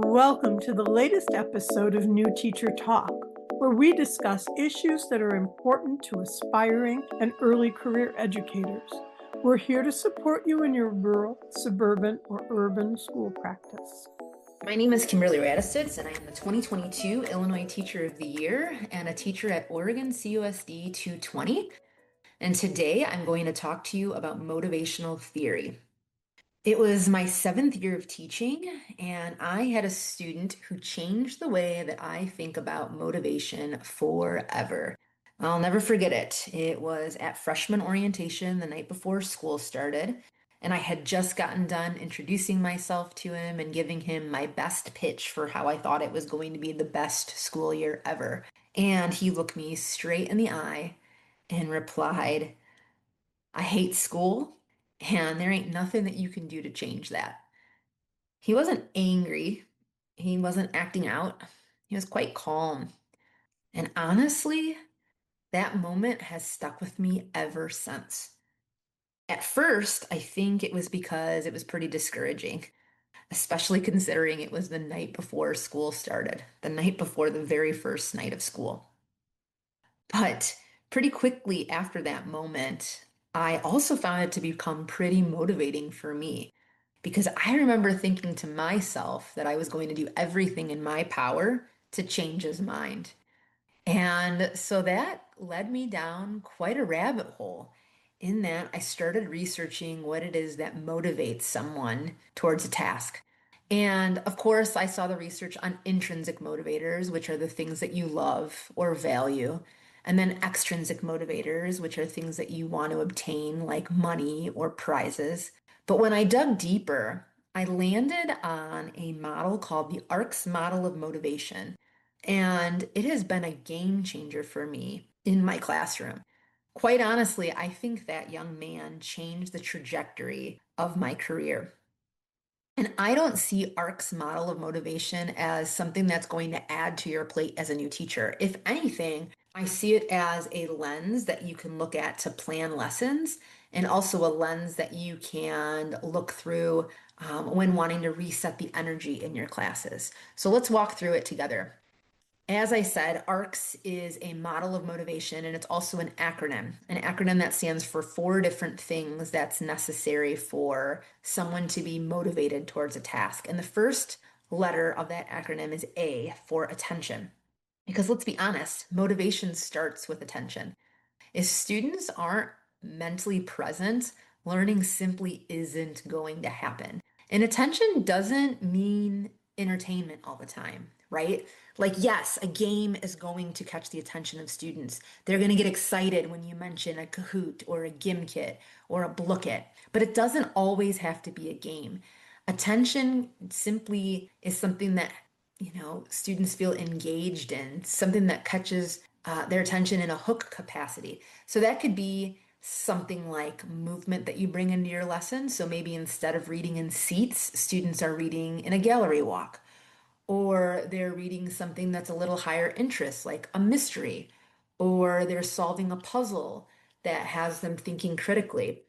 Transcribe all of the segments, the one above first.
Welcome to the latest episode of New Teacher Talk, where we discuss issues that are important to aspiring and early career educators. We're here to support you in your rural, suburban, or urban school practice. My name is Kim Radostits, and I am the 2022 Illinois Teacher of the Year and a teacher at Oregon CUSD 220. And today I'm going to talk to you about motivational theory. It was my 7th year of teaching, and I had a student who changed the way that I think about motivation forever. I'll never forget it. It was at freshman orientation the night before school started, and I had just gotten done introducing myself to him and giving him my best pitch for how I thought it was going to be the best school year ever. And he looked me straight in the eye and replied, "I hate school, and there ain't nothing that you can do to change that." He wasn't angry. He wasn't acting out. He was quite calm. And honestly, that moment has stuck with me ever since. At first, I think it was because it was pretty discouraging, especially considering it was the night before school started, the night before the very first night of school. But pretty quickly after that moment, I also found it to become pretty motivating for me because I remember thinking to myself that I was going to do everything in my power to change his mind. And so that led me down quite a rabbit hole. In that, I started researching what it is that motivates someone towards a task. And of course, I saw the research on intrinsic motivators, which are the things that you love or value, and then extrinsic motivators, which are things that you want to obtain, like money or prizes. But when I dug deeper, I landed on a model called the ARCS model of motivation. And it has been a game changer for me in my classroom. Quite honestly, I think that young man changed the trajectory of my career. And I don't see ARC's model of motivation as something that's going to add to your plate as a new teacher. If anything, I see it as a lens that you can look at to plan lessons and also a lens that you can look through when wanting to reset the energy in your classes. So let's walk through it together. As I said, ARCS is a model of motivation, and it's also an acronym that stands for 4 different things that's necessary for someone to be motivated towards a task. And the first letter of that acronym is A for attention. Because let's be honest, motivation starts with attention. If students aren't mentally present, learning simply isn't going to happen. And attention doesn't mean entertainment all the time, right? Like, yes, a game is going to catch the attention of students. They're going to get excited when you mention a Kahoot or a Gimkit or a Blookit, but it doesn't always have to be a game. Attention simply is something that students feel engaged in, something that catches their attention in a hook capacity. So that could be something like movement that you bring into your lesson. So maybe instead of reading in seats, students are reading in a gallery walk, or they're reading something that's a little higher interest, like a mystery, or they're solving a puzzle that has them thinking critically.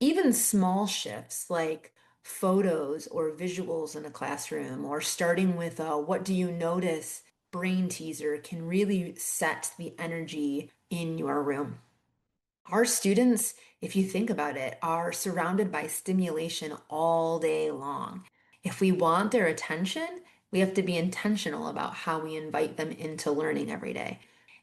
Even small shifts like photos or visuals in a classroom, or starting with a "what do you notice" brain teaser, can really set the energy in your room. Our students, if you think about it, are surrounded by stimulation all day long. If we want their attention, we have to be intentional about how we invite them into learning every day.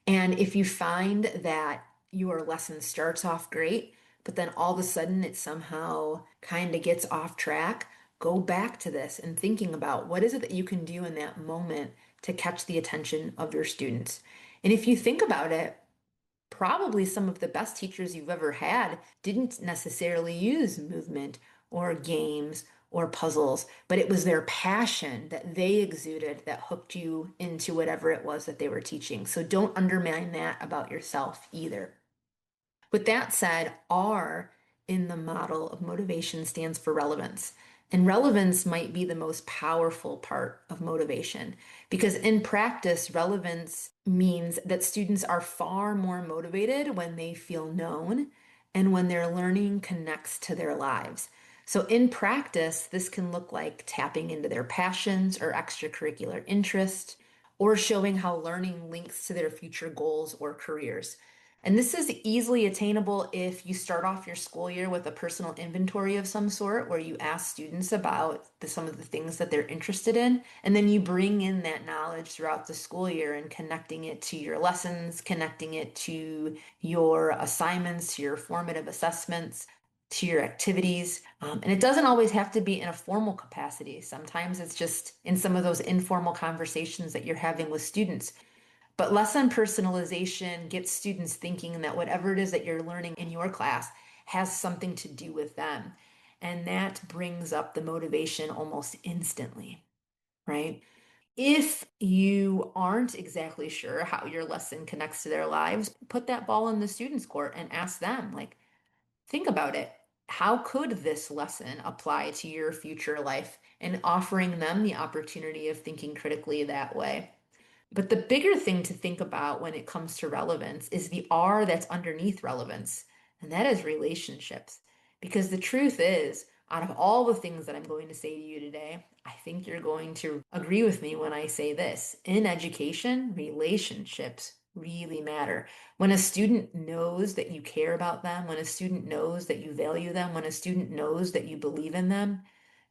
And if you find that your lesson starts off great, but then all of a sudden it somehow kind of gets off track, go back to this and thinking about what is it that you can do in that moment to catch the attention of your students. And if you think about it, probably some of the best teachers you've ever had didn't necessarily use movement or games or puzzles, but it was their passion that they exuded that hooked you into whatever it was that they were teaching. So don't undermine that about yourself either. With that said, R in the model of motivation stands for relevance. And relevance might be the most powerful part of motivation because in practice, relevance means that students are far more motivated when they feel known and when their learning connects to their lives. So, in practice, this can look like tapping into their passions or extracurricular interest, or showing how learning links to their future goals or careers. And this is easily attainable if you start off your school year with a personal inventory of some sort where you ask students about some of the things that they're interested in, and then you bring in that knowledge throughout the school year and connecting it to your lessons, connecting it to your assignments, to your formative assessments, to your activities. And it doesn't always have to be in a formal capacity. Sometimes it's just in some of those informal conversations that you're having with students. But lesson personalization gets students thinking that whatever it is that you're learning in your class has something to do with them. And that brings up the motivation almost instantly, right? If you aren't exactly sure how your lesson connects to their lives, put that ball in the students' court and ask them, like, think about it. How could this lesson apply to your future life? And offering them the opportunity of thinking critically that way. But the bigger thing to think about when it comes to relevance is the R that's underneath relevance, and that is relationships. Because the truth is, out of all the things that I'm going to say to you today, I think you're going to agree with me when I say this. In education, relationships really matter. When a student knows that you care about them, when a student knows that you value them, when a student knows that you believe in them,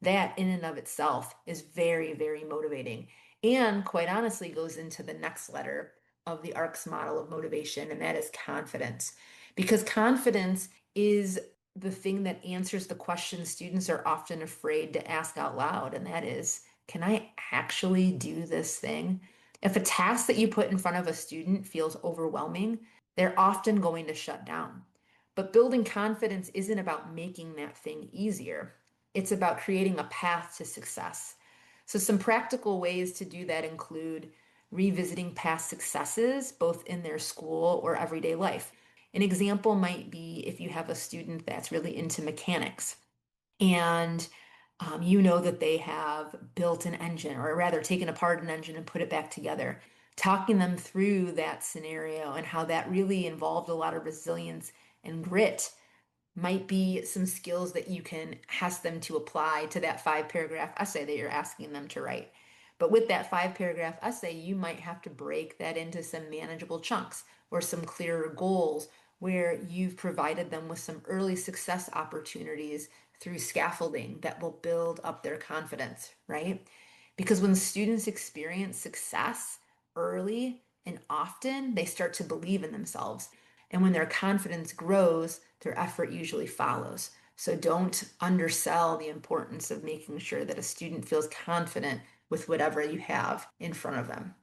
that in and of itself is very, very motivating. And quite honestly, goes into the next letter of the ARC's model of motivation, and that is confidence. Because confidence is the thing that answers the question students are often afraid to ask out loud, and that is, can I actually do this thing? If a task that you put in front of a student feels overwhelming, they're often going to shut down. But building confidence isn't about making that thing easier. It's about creating a path to success. So, some practical ways to do that include revisiting past successes, both in their school or everyday life. An example might be if you have a student that's really into mechanics and you know that they have built an engine, or rather taken apart an engine and put it back together. Talking them through that scenario and how that really involved a lot of resilience and grit might be some skills that you can ask them to apply to that 5 paragraph essay that you're asking them to write. But with that 5 paragraph essay, you might have to break that into some manageable chunks or some clearer goals where you've provided them with some early success opportunities through scaffolding that will build up their confidence, right? Because when students experience success early and often, they start to believe in themselves. And when their confidence grows, their effort usually follows. So don't undersell the importance of making sure that a student feels confident with whatever you have in front of them.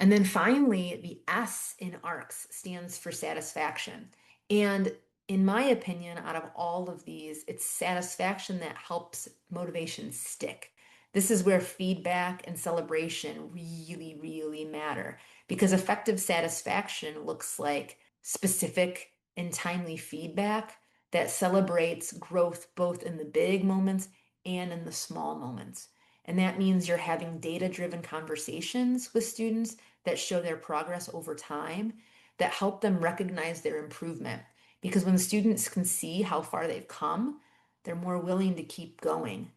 And then finally, the S in ARCS stands for satisfaction. And in my opinion, out of all of these, it's satisfaction that helps motivation stick. This is where feedback and celebration really, really matter because effective satisfaction looks like specific and timely feedback that celebrates growth both in the big moments and in the small moments. And that means you're having data-driven conversations with students that show their progress over time, that help them recognize their improvement. Because when students can see how far they've come, they're more willing to keep going.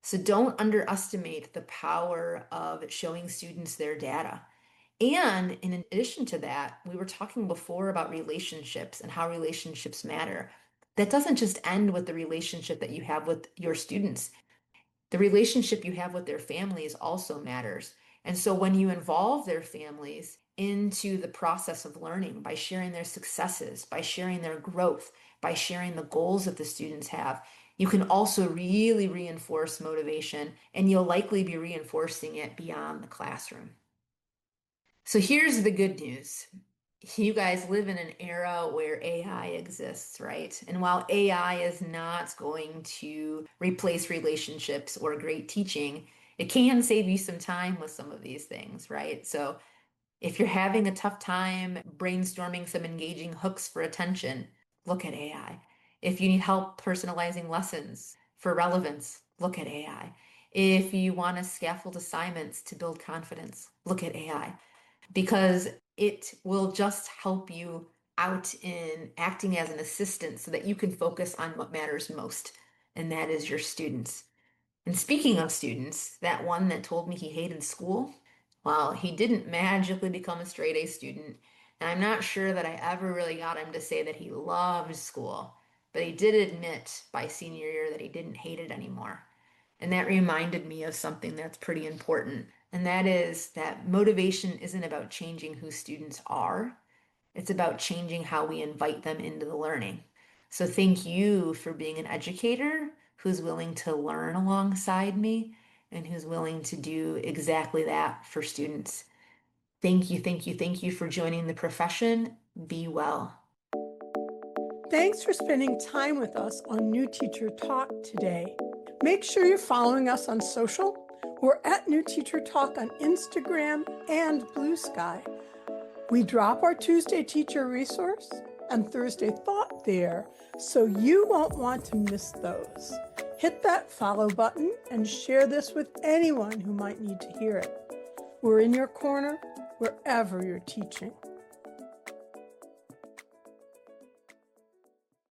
So don't underestimate the power of showing students their data. And in addition to that, we were talking before about relationships and how relationships matter. That doesn't just end with the relationship that you have with your students. The relationship you have with their families also matters. And so when you involve their families into the process of learning by sharing their successes, by sharing their growth, by sharing the goals that the students have, you can also really reinforce motivation, and you'll likely be reinforcing it beyond the classroom. So here's the good news. You guys live in an era where AI exists, right? And while AI is not going to replace relationships or great teaching, it can save you some time with some of these things, right? So if you're having a tough time brainstorming some engaging hooks for attention, look at AI. If you need help personalizing lessons for relevance, look at AI. If you want to scaffold assignments to build confidence, look at AI because it will just help you out in acting as an assistant so that you can focus on what matters most. and that is your students. And speaking of students, that one that told me he hated school, well, he didn't magically become a straight A student. And I'm not sure that I ever really got him to say that he loved school, but he did admit by senior year that he didn't hate it anymore. And that reminded me of something that's pretty important. And that is that motivation isn't about changing who students are. It's about changing how we invite them into the learning. So thank you for being an educator who's willing to learn alongside me and who's willing to do exactly that for students. Thank you, thank you, thank you for joining the profession. Be well. Thanks for spending time with us on New Teacher Talk today. Make sure you're following us on social. We're at New Teacher Talk on Instagram and Blue Sky. We drop our Tuesday teacher resource and Thursday thought there, so you won't want to miss those. Hit that follow button and share this with anyone who might need to hear it. We're in your corner wherever you're teaching.